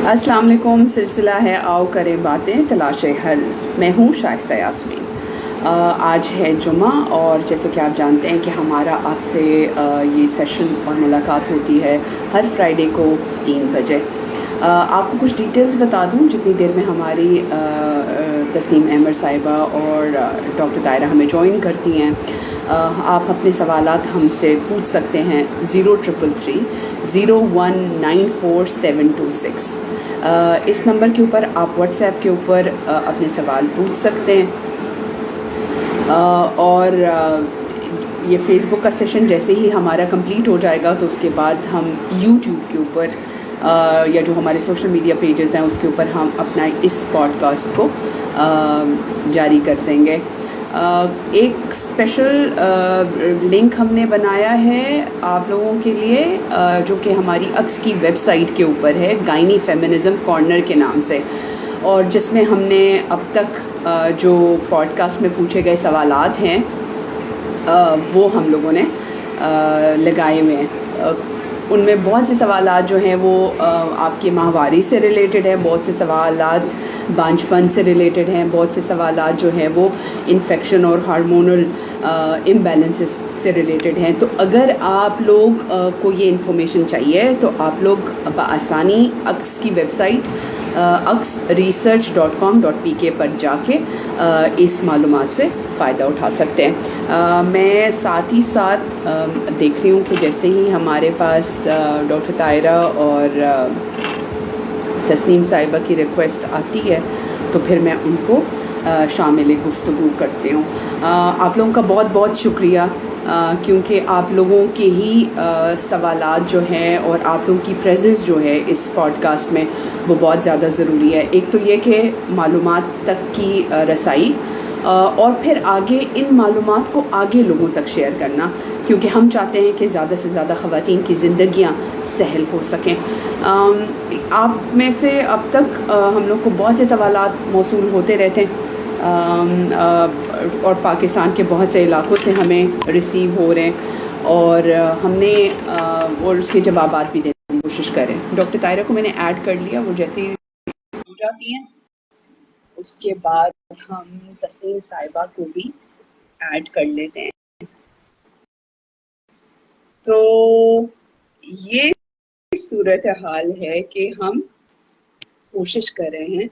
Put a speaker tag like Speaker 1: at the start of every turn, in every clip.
Speaker 1: السلام علیکم. سلسلہ ہے آؤ کریں باتیں تلاش حل. میں ہوں شائستہ یاسمین. آج ہے جمعہ اور جیسے کہ آپ جانتے ہیں کہ ہمارا آپ سے یہ سیشن اور ملاقات ہوتی ہے ہر فرائیڈے کو 3 بجے. آپ کو کچھ ڈیٹیلز بتا دوں. جتنی دیر میں ہماری تسنیم احمد صاحبہ اور ڈاکٹر طاہرہ ہمیں جوائن کرتی ہیں، آپ اپنے سوالات ہم سے پوچھ سکتے ہیں 0333019476. اس نمبر کے اوپر آپ واٹس ایپ کے اوپر اپنے سوال پوچھ سکتے ہیں. اور یہ فیس بک کا سیشن جیسے ہی ہمارا کمپلیٹ ہو جائے گا تو اس کے بعد ہم یوٹیوب کے اوپر یا جو ہمارے سوشل میڈیا پیجز ہیں اس کے اوپر ہم اپنا اس پوڈ کاسٹ کو جاری کر دیں گے. ایک اسپیشل لنک ہم نے بنایا ہے آپ لوگوں کے لیے جو کہ ہماری اکس کی ویب سائٹ کے اوپر ہے، گائنی فیمنزم کارنر کے نام سے، اور جس میں ہم نے اب تک جو پوڈ کاسٹ میں پوچھے گئے سوالات ہیں وہ ہم لوگوں نے لگائے ہوئے ہیں. ان میں بہت سے سوالات جو ہیں وہ آپ کے ماہواری سے ریلیٹڈ ہیں، بہت سے سوالات بانجھپن سے ریلیٹڈ ہیں، بہت سے سوالات جو ہیں وہ انفیکشن اور ہارمونل امبیلنسز سے ریلیٹڈ ہیں. تو اگر آپ لوگ کو یہ انفارمیشن چاہیے تو آپ لوگ بآسانی اکس کی ویب سائٹ axresearch.com.pk پر جا کے اس معلومات سے فائدہ اٹھا سکتے ہیں. میں ساتھ ہی ساتھ دیکھ رہی ہوں کہ جیسے ہی ہمارے پاس ڈاکٹر طاہرہ اور تسنیم صاحبہ کی ریکویسٹ آتی ہے تو پھر میں ان کو شامل گفتگو کرتی ہوں. آپ لوگوں کا بہت بہت شکریہ کیونکہ آپ لوگوں کے ہی سوالات جو ہیں اور آپ لوگوں کی پریزنس جو ہے اس پوڈ کاسٹ میں وہ بہت زیادہ ضروری ہے. ایک تو یہ کہ معلومات تک کی رسائی اور پھر آگے ان معلومات کو آگے لوگوں تک شیئر کرنا، کیونکہ ہم چاہتے ہیں کہ زیادہ سے زیادہ خواتین کی زندگیاں سہل ہو سکیں. آپ میں سے اب تک ہم لوگ کو بہت سے سوالات موصول ہوتے رہتے ہیں اور پاکستان کے بہت سے علاقوں سے ہمیں ریسیو ہو رہے ہیں اور ہم نے اور اس کے جوابات بھی دینے کی کوشش کریں. ڈاکٹر طاہرہ کو میں نے ایڈ کر لیا، وہ جیسے ہی ہو جاتی ہیں اس کے بعد ہم تسنیم صاحبہ کو بھی ایڈ کر لیتے ہیں. تو یہ صورت حال ہے کہ ہم کوشش کر رہے ہیں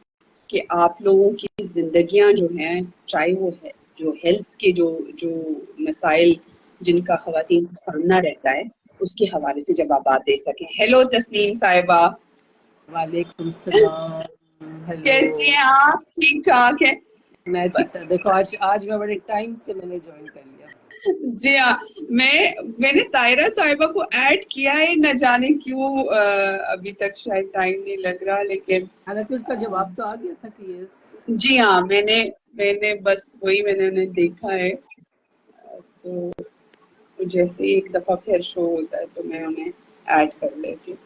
Speaker 1: کہ آپ لوگوں کی زندگیاں جو ہیں، چاہے وہ ہے جو ہیلتھ کے جو مسائل جن کا خواتین کو سامنا رہتا ہے اس کے حوالے سے جوابات دے سکیں. ہیلو تسنیم صاحبہ.
Speaker 2: وعلیکم السلام. ہیلو.
Speaker 1: کیسی ہیں آپ؟ ٹھیک ٹھاک ہے؟
Speaker 2: میں ٹھیک ٹھاک. دیکھو آج میں بڑے ٹائم سے میں نے جوائن کر لیا.
Speaker 1: جی ہاں، میں نے طاہرہ صاحبہ کو ایڈ کیا ہے، نہ جانے کیوں ابھی تک شاید ٹائم نہیں لگ رہا، لیکن
Speaker 2: حالانکہ ان کا جواب تو آ گیا تھا کہ یس.
Speaker 1: جی ہاں، میں نے بس وہی میں نے انہیں دیکھا ہے. تو جیسے ایک دفعہ پھر شو ہوتا ہے تو میں انہیں ایڈ کر لیتی ہوں.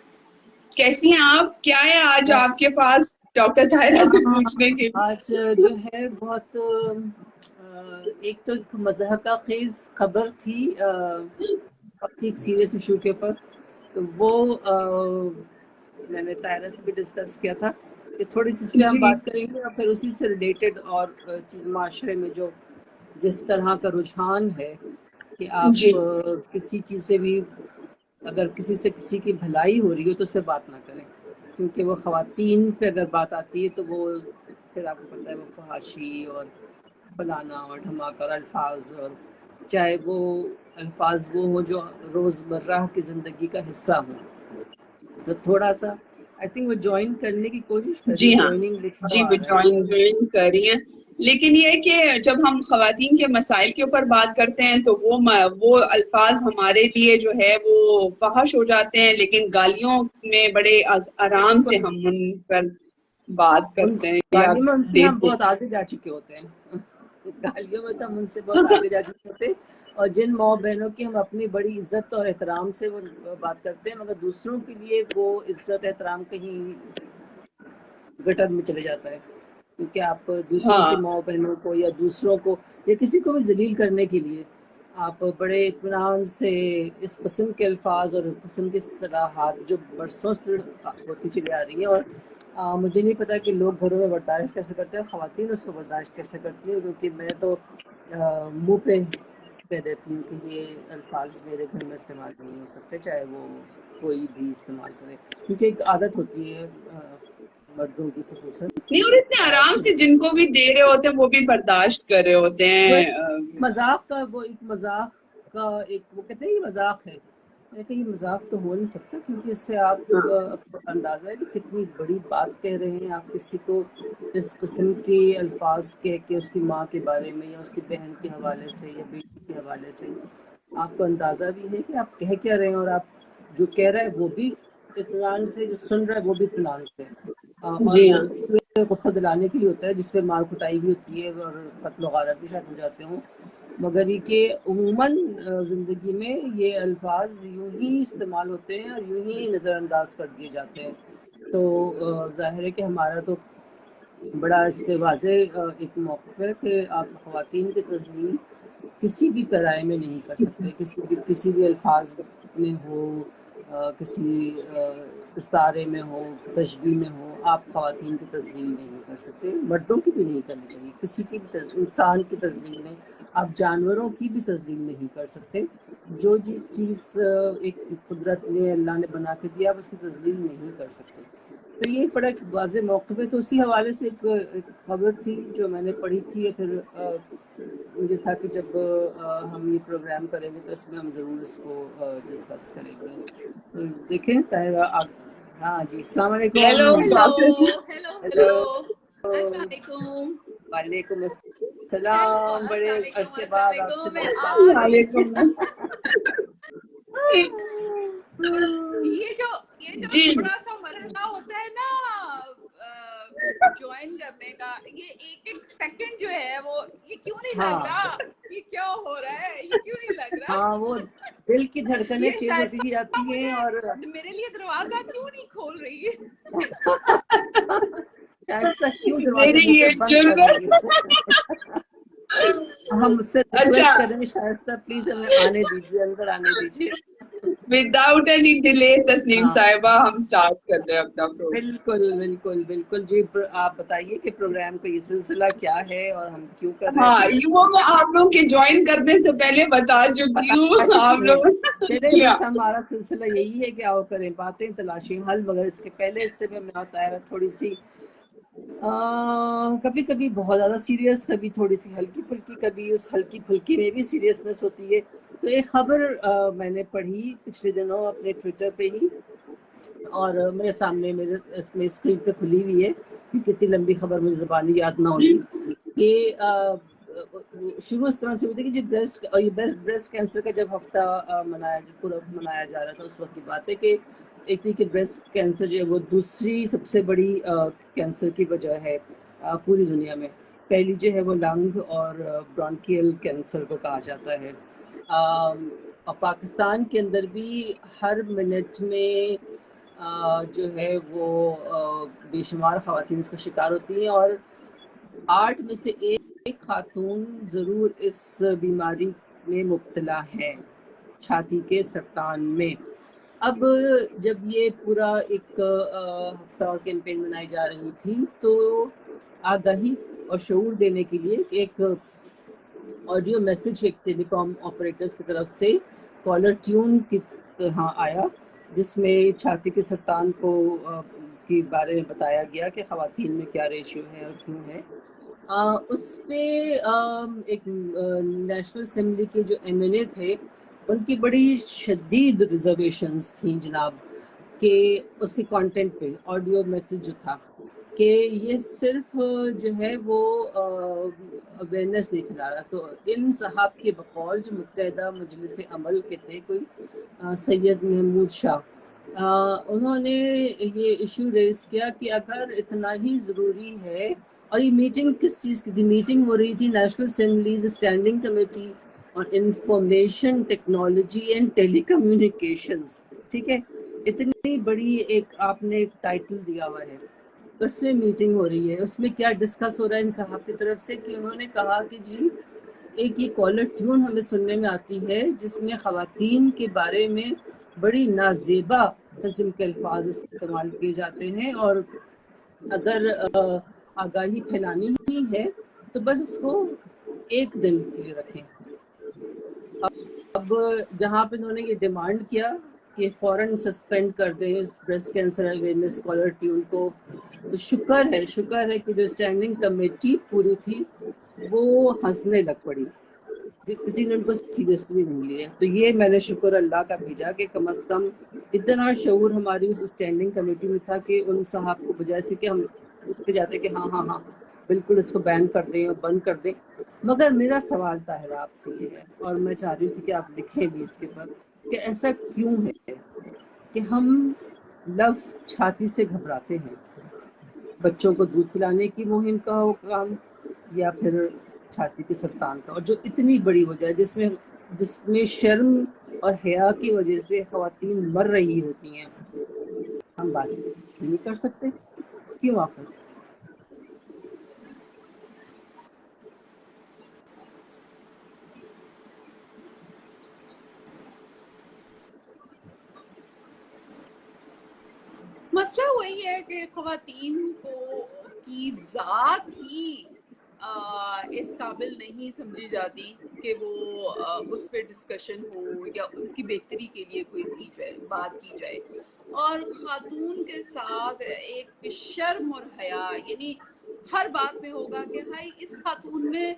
Speaker 1: کیسی ہیں آپ؟ کیا ہے آج آپ کے پاس ڈاکٹر طاہرہ سے پوچھنے کے لیے؟
Speaker 2: آج جو ہے بہت ایک تو مضحکہ خیز خبر تھی ایک سیریس ایشو کے اوپر. تو وہ میں نے طاہرہ سے بھی ڈسکس کیا تھا کہ تھوڑی سی اس پہ ہم
Speaker 1: جی
Speaker 2: بات کریں گے، اور پھر اسی سے ریلیٹڈ اور معاشرے میں جو جس طرح کا رجحان ہے کہ
Speaker 1: جی
Speaker 2: آپ کسی چیز پہ بھی اگر کسی سے کسی کی بھلائی ہو رہی ہو تو اس پہ بات نہ کریں، کیونکہ وہ خواتین پہ اگر بات آتی ہے تو وہ پھر آپ کو پتہ ہے وہ فحاشی اور فلانا اور دھماکہ اور الفاظ، اور چاہے وہ الفاظ وہ ہو جو روزمرہ کی زندگی کا حصہ ہو. تو تھوڑا سا آئی تھنک وہ جوائن کرنے کی کوشش کر رہی
Speaker 1: جی
Speaker 2: ہے.
Speaker 1: ہاں،
Speaker 2: جوائننگ لکھا
Speaker 1: جی
Speaker 2: آ
Speaker 1: وہ
Speaker 2: رہا ہے.
Speaker 1: جوائن کر رہی ہیں. لیکن یہ کہ جب ہم خواتین کے مسائل کے اوپر بات کرتے ہیں تو وہ الفاظ ہمارے لیے جو ہے وہ فحش ہو جاتے ہیں، لیکن گالیوں میں بڑے آرام سے ہم ان پر بات
Speaker 2: ان
Speaker 1: کرتے ہیں یا
Speaker 2: گالیوں میں ان سے ہم
Speaker 1: دیتے ہیں.
Speaker 2: بہت آگے جا چکے ہوتے ہیں. گالیوں میں تو ہم ان سے بہت آگے جا چکے ہوتے ہیں، اور جن ماں بہنوں کی ہم اپنی بڑی عزت اور احترام سے وہ بات کرتے ہیں، مگر دوسروں کے لیے وہ عزت احترام کہیں گٹر میں چلے جاتا ہے. کیونکہ آپ دوسروں
Speaker 1: ہاں
Speaker 2: کی ماں بہنوں کو یا دوسروں کو یا کسی کو بھی ذلیل کرنے کے لیے آپ بڑے اطمینان سے اس قسم کے الفاظ اور اس قسم کی اصطلاحات جو برسوں سے ہوتی چلی آ رہی ہیں اور مجھے نہیں پتا کہ لوگ گھروں میں برداشت کیسے کرتے ہیں، خواتین اس کو برداشت کیسے کرتی ہیں، کیونکہ میں تو منہ پہ کہہ دیتی ہوں کہ یہ الفاظ میرے گھر میں استعمال نہیں ہو سکتے، چاہے وہ کوئی بھی استعمال کرے، کیونکہ ایک عادت ہوتی ہے مردوں کی خصوصاً.
Speaker 1: نہیں، اور اتنے آرام سے جن کو بھی دے رہے ہوتے ہیں وہ بھی برداشت کر رہے ہوتے ہیں.
Speaker 2: مذاق کا وہ ایک مذاق کا ایک وہ کہتے ہیں یہ مذاق ہے، میں کہ یہ مذاق تو ہو نہیں سکتا، کیونکہ اس سے آپ کو اندازہ ہے کہ کتنی بڑی بات کہہ رہے ہیں. آپ کسی کو اس قسم کے الفاظ کہہ کے اس کی ماں کے بارے میں یا اس کی بہن کے حوالے سے یا بیٹی کے حوالے سے، آپ کو اندازہ بھی ہے کہ آپ کہہ کیا رہے ہیں، اور آپ جو کہہ رہے ہیں وہ بھی اطمینان سے، جو سن رہا ہے وہ بھی اطمینان سے. اور
Speaker 1: جی ہاں.
Speaker 2: غصہ دلانے کے لیے ہوتا ہے، جس پہ مار کٹائی بھی ہوتی ہے اور قتل و غارت بھی شاید ہو جاتے ہوں، مگر یہ کہ عموماً زندگی میں یہ الفاظ یوں ہی استعمال ہوتے ہیں اور یوں ہی نظر انداز کر دیے جاتے ہیں. تو ظاہر ہے کہ ہمارا تو بڑا اس پہ واضح ایک موقف ہے کہ آپ خواتین کی تسلیم کسی بھی پیرائے میں نہیں کر سکتے، کسی بھی الفاظ میں ہو، کسی استعارے میں ہو، تشبیہ میں ہو، آپ خواتین کی تسلیم نہیں کر سکتے. مردوں کی بھی نہیں کرنی چاہیے، کسی کی بھی انسان کی تسلیم نہیں، آپ جانوروں کی بھی تسلیم نہیں کر سکتے. جو چیز ایک قدرت نے، اللہ نے بنا کے دیا، آپ اس کی تسلیم نہیں کر سکتے. تو یہ بڑا ایک واضح موقف ہے. تو اسی حوالے سے ایک خبر تھی جو میں نے پڑھی تھی، پھر مجھے تھا کہ جب ہم یہ پروگرام کریں گے تو اس میں ہم ضرور اس کو ڈسکس کریں گے. تو دیکھیں طاہرہ آپ. ہاں جی، السلام علیکم.
Speaker 1: ہیلو
Speaker 2: ہیلو،
Speaker 3: السلام علیکم.
Speaker 2: وعلیکم
Speaker 3: ہیلو،
Speaker 2: السلام. بڑے
Speaker 3: السلام علیکم،
Speaker 2: عرصے
Speaker 3: السلام
Speaker 2: بعد آپ سے
Speaker 3: علیکم. میں
Speaker 2: ملاقات
Speaker 3: آ
Speaker 2: ہوئی.
Speaker 3: گئی.
Speaker 1: وعلیکم.
Speaker 3: یہ جو
Speaker 1: جی
Speaker 3: تھوڑا سا مرحلہ ہوتا ہے نا جوائن کرنے کا، یہ ایک ایک سیکنڈ جو ہے وہ یہ کیوں نہیں لگ
Speaker 2: ہاں
Speaker 3: رہا، یہ کیا ہو رہا ہے، یہ کیوں نہیں لگ رہا.
Speaker 2: ہاں، وہ دل کی دھڑکنیں
Speaker 3: یہ
Speaker 2: تیز ہوتی
Speaker 3: شائستہ
Speaker 2: جاتی ہیں اور
Speaker 3: مجھے میرے لیے دروازہ کیوں نہیں کھول رہی ہے.
Speaker 2: شائستہ کیوں دروازے
Speaker 1: میری
Speaker 2: منہ پہ
Speaker 1: یہ
Speaker 2: بند کر
Speaker 1: جرم.
Speaker 2: رہی ہے. ہم اس سے
Speaker 1: اچھا،
Speaker 2: ریکویسٹ کریں گے شائستہ پلیز ہمیں آنے دیجیے، اندر آنے دیجیے.
Speaker 1: وداؤٹ اینی ڈیلے تسنیم
Speaker 2: ہاں
Speaker 1: صاحبہ ہم سٹارٹ کر رہے ہیں اپنا پروگرام.
Speaker 2: بالکل بالکل بالکل. جی آپ بتائیے کہ پروگرام کا یہ سلسلہ کیا ہے اور ہم کیوں کر رہے
Speaker 1: ہاں،
Speaker 2: ہیں.
Speaker 1: وہ میں آپ لوگ کے جوائن کرنے سے پہلے بتا چکی
Speaker 2: بتا
Speaker 1: ہوں آپ
Speaker 2: چکی ہیں.
Speaker 1: لوگ.
Speaker 2: چلے
Speaker 1: جی ہاں.
Speaker 2: بس ہمارا سلسلہ یہی ہے کہ آؤ کریں باتیں، تلاشیں حل، مگر اس کے پہلے اس سے میں ہوتا ہے تھوڑی سی کبھی کبھی بہت زیادہ سیریس، کبھی تھوڑی سی ہلکی پھلکی، کبھی اس ہلکی پھلکی میں بھی سیریسنس ہوتی ہے. تو ایک خبر میں نے پڑھی پچھلے دنوں اپنے ٹویٹر پہ ہی، اور میرے سامنے میرے اس میں اسکرین پہ کھلی ہوئی ہے، کیونکہ اتنی لمبی خبر مجھے زبانی یاد نہ ہوتی. کہ شروع اس طرح سے ہوتی ہے کہ بریسٹ کینسر کا جب ہفتہ منایا جا رہا تھا، اس وقت کی بات ہے کہ ایک تھی کہ بریسٹ کینسر جو ہے وہ دوسری سب سے بڑی کینسر کی وجہ ہے پوری دنیا میں. پہلی جو ہے وہ لنگ اور برونکیل کینسر کو کہا جاتا ہے. اور پاکستان کے اندر بھی ہر منٹ میں جو ہے وہ بے شمار خواتین اس کا شکار ہوتی ہیں، اور 8 میں سے ایک خاتون ضرور اس بیماری میں مبتلا ہے، چھاتی کے سرطان میں. اب جب یہ پورا ایک ہفتہ اور کیمپین منائی جا رہی تھی، تو آگاہی اور شعور دینے کے لیے ایک آڈیو میسج ایک ٹیلی کام آپریٹرز کی طرف سے کالر ٹیون کی طرح آیا، جس میں چھاتی کے سرطان کے بارے میں بتایا گیا کہ خواتین میں کیا ریشیو ہے اور کیوں ہے. اس پہ ایک نیشنل اسمبلی کے جو ایم این اے تھے، ان کی بڑی شدید ریزرویشنز تھیں جناب، کہ اس کے کانٹینٹ پہ آڈیو میسج جو تھا کہ یہ صرف جو ہے وہ اویئرنیس نہیں پھیلا رہا. تو ان صاحب کے بقول جو متحدہ مجلس عمل کے تھے، کوئی سید محمود شاہ، انہوں نے یہ ایشو ریز کیا کہ اگر اتنا ہی ضروری ہے، اور یہ میٹنگ کس چیز کی تھی؟ میٹنگ ہو رہی تھی national assemblies standing committee on information technology and telecommunications. ٹھیک ہے، اتنی بڑی ایک آپ نے ٹائٹل دیا ہوا ہے، اس میں میٹنگ ہو رہی ہے. اس میں کیا ڈسکس ہو رہا ہے ان صاحب کی طرف سے کہ انہوں نے کہا کہ جی ایک یہ کالر ٹیون ہمیں سننے میں آتی ہے جس میں خواتین کے بارے میں بڑی نازیبا قسم کے الفاظ استعمال کیے جاتے ہیں، اور اگر آگاہی پھیلانی ہی ہے تو بس اس کو ایک دن کے لیے رکھیں. اب جہاں پہ انہوں نے یہ ڈیمانڈ کیا کہ فوراً سسپینڈ کر دیں اس بریسٹ کینسر اویئرنیس اسکالر ٹیون کو، تو شکر ہے کہ جو اسٹینڈنگ کمیٹی پوری تھی وہ ہنسنے لگ پڑی، کسی نے ان کو سیریسلی نہیں لیا. تو یہ میں نے شکر اللہ کا بھیجا کہ کم از کم اتنا شعور ہماری اس اسٹینڈنگ کمیٹی میں تھا کہ ان صاحب کو بجائے سے کہ ہم اس پہ جاتے کہ ہاں بالکل اس کو بین کر دیں اور بند کر دیں. مگر میرا سوال طاہرہ آپ سے یہ ہے، اور میں چاہ رہی تھی کہ آپ لکھیں بھی اس کے پر، کہ ایسا کیوں ہے کہ ہم لفظ چھاتی سے گھبراتے ہیں؟ بچوں کو دودھ پلانے کی مہم کا ہو کام، یا پھر چھاتی کے سرطان کا، اور جو اتنی بڑی وجہ ہے جس میں شرم اور حیا کی وجہ سے خواتین مر رہی ہوتی ہیں، ہم بات نہیں کر سکتے؟ کیوں آخر؟
Speaker 3: مسئلہ وہی ہے کہ خواتین کی ذات ہی اس قابل نہیں سمجھی جاتی کہ وہ اس پہ ڈسکشن ہو یا اس کی بہتری کے لیے کوئی بات کی جائے. اور خاتون کے ساتھ ایک شرم اور حیا، یعنی ہر بات میں ہوگا کہ ہائی اس خاتون میں،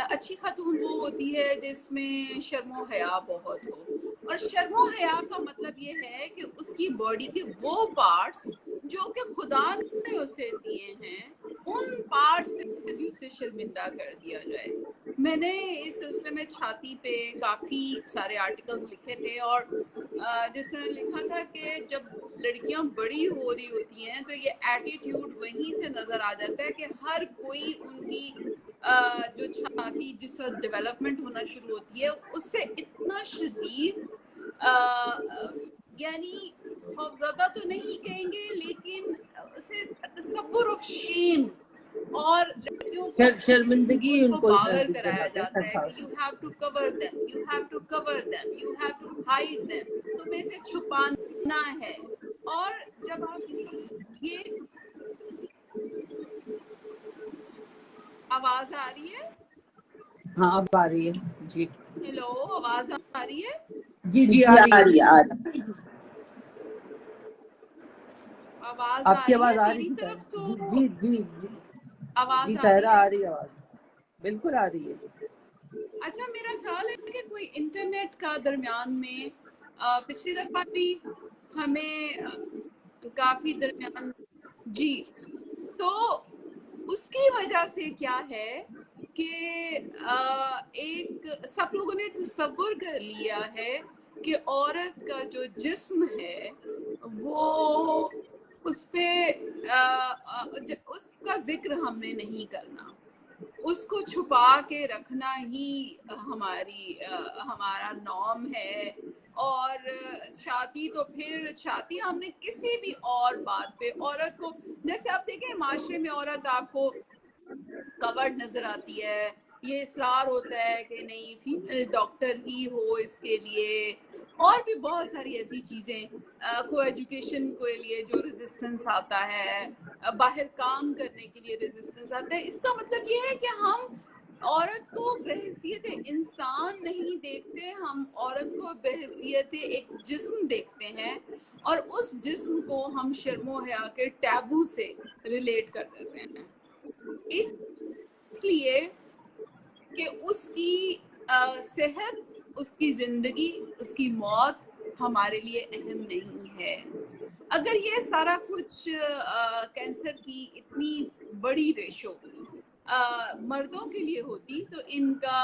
Speaker 3: اچھی خاتون وہ ہوتی ہے جس میں شرم و حیا بہت ہو. اور شرم و حیا کا مطلب یہ ہے کہ اس کی باڈی کے وہ پارٹس جو کہ خدا نے اسے دیے ہیں، ان پارٹس سے بھی اسے شرمندہ کر دیا جائے. میں نے اس سلسلے میں چھاتی پہ کافی سارے آرٹیکلز لکھے تھے، اور جس میں لکھا تھا کہ جب لڑکیاں بڑی ہو رہی ہوتی ہیں تو یہ ایٹیٹیوڈ وہیں سے نظر آ جاتا ہے کہ ہر کوئی ان کی جو چھاتی جس وقت ڈیولپمنٹ ہونا شروع ہوتی ہے اس سے اتنا شدید یعنی خوفزدہ تو نہیں کہیں گے، لیکن اسے تصور آف شیم، اور لڑکیوں کو
Speaker 2: شرمندگی ان
Speaker 3: کو
Speaker 2: کو
Speaker 3: باور کرایا
Speaker 2: دلاتے ہیں،
Speaker 3: جاتا ہے کہ
Speaker 2: احساس.
Speaker 3: You have to cover them, you have to cover them, you have to hide them, تمہیں اسے چھپانا ہے. اور جب آپ یہ آواز آ رہی ہے؟
Speaker 2: ہاں اب آ رہی ہے. جی
Speaker 3: ہیلو، آواز آ رہی ہے؟
Speaker 2: جی آ رہی ہے.
Speaker 3: آواز
Speaker 2: آپ
Speaker 3: آ
Speaker 2: کی
Speaker 3: رہی ہے
Speaker 2: آواز آ رہی
Speaker 3: میری
Speaker 2: تھی
Speaker 3: طرف تو؟
Speaker 2: جی
Speaker 3: آواز آ رہی
Speaker 2: طاہرہ
Speaker 3: ہے؟
Speaker 2: آ رہی ہے آواز، بالکل آ رہی ہے.
Speaker 3: اچھا، میرا خیال ہے کہ کوئی انٹرنیٹ کا درمیان میں پچھلی دفعہ بھی ہمیں کافی درمیان، جی، تو اس کی وجہ سے کیا ہے کہ ایک سب لوگوں نے تصور کر لیا ہے کہ عورت کا جو جسم ہے وہ اس پہ اس کا ذکر ہم نے نہیں کرنا، اس کو چھپا کے رکھنا ہی ہمارا نام ہے. اور چھاتی تو پھر چھاتی ہم نے کسی بھی اور بات پہ عورت کو، جیسے آپ دیکھیں معاشرے میں عورت آپ کو کورڈ نظر آتی ہے، یہ اصرار ہوتا ہے کہ نہیں فیمیل ڈاکٹر ہی ہو اس کے لیے، اور بھی بہت ساری ایسی چیزیں، کو ایجوکیشن کے لیے جو ریزسٹنس آتا ہے، باہر کام کرنے کے لیے ریزسٹنس آتا ہے. اس کا مطلب یہ ہے کہ ہم عورت کو بحیثیت انسان نہیں دیکھتے، ہم عورت کو بحیثیت ایک جسم دیکھتے ہیں، اور اس جسم کو ہم شرم و حیا کے ٹیبو سے ریلیٹ کر دیتے ہیں، اس لیے کہ اس کی صحت، اس کی زندگی، اس کی موت ہمارے لیے اہم نہیں ہے. اگر یہ سارا کچھ کینسر کی اتنی بڑی ریشو مردوں کے لیے ہوتی تو ان کا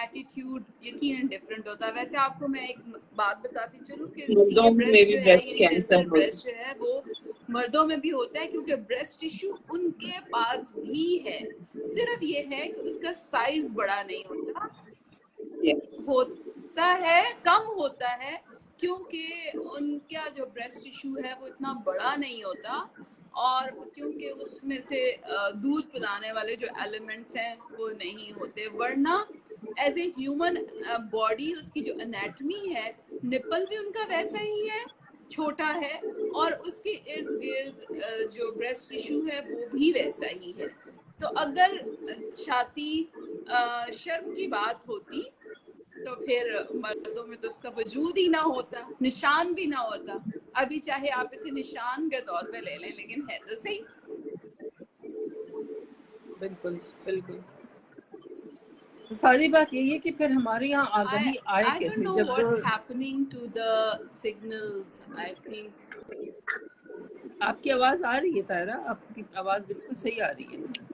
Speaker 3: ایٹیٹیوڈ یقیناً ڈفرینٹ ہوتا. ویسے آپ کو میں ایک بات بتاتی چلوں کہ سی اے بریسٹ جو ہے، یعنی کینسر بریسٹ جو ہے، وہ مردوں میں بھی ہوتا ہے کیونکہ بریسٹ ٹیشو ان کے پاس بھی ہے، صرف یہ ہے کہ اس کا سائز بڑا نہیں ہوتا، ہوتا ہے کم ہوتا ہے، کیونکہ ان کا جو بریسٹ ٹیشو ہے وہ اتنا بڑا نہیں ہوتا، اور کیونکہ اس میں سے دودھ پلانے والے جو ایلیمنٹس ہیں وہ نہیں ہوتے. ورنہ ایز اے ہیومن باڈی، اس کی جو انیٹمی ہے، نپل بھی ان کا ویسا ہی ہے، چھوٹا ہے، اور اس کے ارد گرد جو بریسٹ ٹیشو ہے وہ بھی ویسا ہی ہے. تو اگر چھاتی شرم کی بات ہوتی تو پھر مردوں میں تو اس کا وجود ہی نہ ہوتا, نشان بھی نہ ہوتا. ابھی چاہے آپ اسے نشان کے طور پہ لے لیں لیکن ہے تو صحیح.
Speaker 2: بالکل بالکل. تو ساری بات یہی ہے کہ پھر ہمارے یہاں آگہی آئے
Speaker 3: I don't
Speaker 2: کیسے,
Speaker 3: know
Speaker 2: جب
Speaker 3: what's happening to the signals. I think
Speaker 2: آپ کی آواز آ رہی ہے طاہرہ, آپ کی آواز بالکل صحیح آ رہی ہے.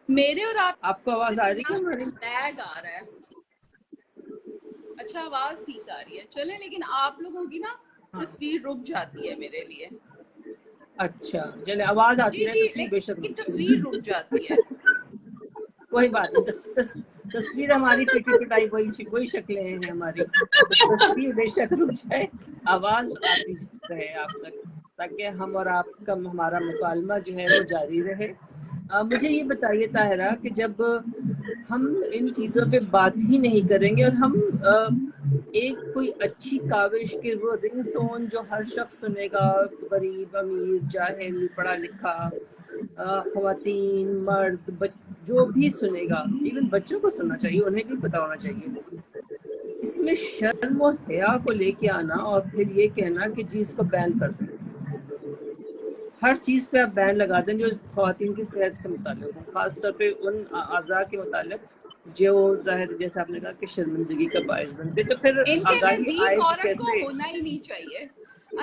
Speaker 3: میرے اور
Speaker 2: آپ کو آواز آ رہی ہے ہماری؟
Speaker 3: لیگ آ رہا ہے. اچھا آواز ٹھیک آ رہی ہے, چلے. لیکن آپ لوگوں کی نا تصویر رک جاتی ہے میرے لیے.
Speaker 2: اچھا چلے, آواز آتی
Speaker 3: جی
Speaker 2: رہے,
Speaker 3: جی,
Speaker 2: تصویر بے شک
Speaker 3: لیکن
Speaker 2: رک جائے.
Speaker 3: تصویر رک جاتی ہے.
Speaker 2: کوئی بات نہیں, تصویر ہماری پیٹی پٹائی وہی شکلیں ہیں ہماری. تو تصویر بے شک رک جائے, آواز آتی رہے آپ تک, تاکہ ہم اور آپ کا ہمارا مکالمہ جو ہے وہ جاری رہے. مجھے یہ بتائیے طاہرہ کہ جب ہم ان چیزوں پہ بات ہی نہیں کریں گے, اور ہم ایک کوئی اچھی کاوش کے وہ رنگ ٹون جو ہر شخص سنے گا, غریب امیر جاہل پڑھا لکھا, خواتین مرد جو بھی سنے گا, ایون بچوں کو سننا چاہیے, انہیں بھی پتا ہونا چاہیے, اس میں شرم و حیا کو لے کے آنا اور پھر یہ کہنا کہ جی اس کو بین کر دیں. ہر چیز پہ آپ بین لگا دیں جو خواتین کی صحت سے متعلق ہوں, خاص طور پہ ان اعضاء کے متعلق جو ظاہر جیسے آپ نے کہا کہ شرمندگی کا باعث بنتے, تو پھر
Speaker 3: ان کے
Speaker 2: آگاہی
Speaker 3: نزدیک
Speaker 2: آئے گی
Speaker 3: عورت کو
Speaker 2: کیسے؟
Speaker 3: ہونا ہی نہیں چاہیے.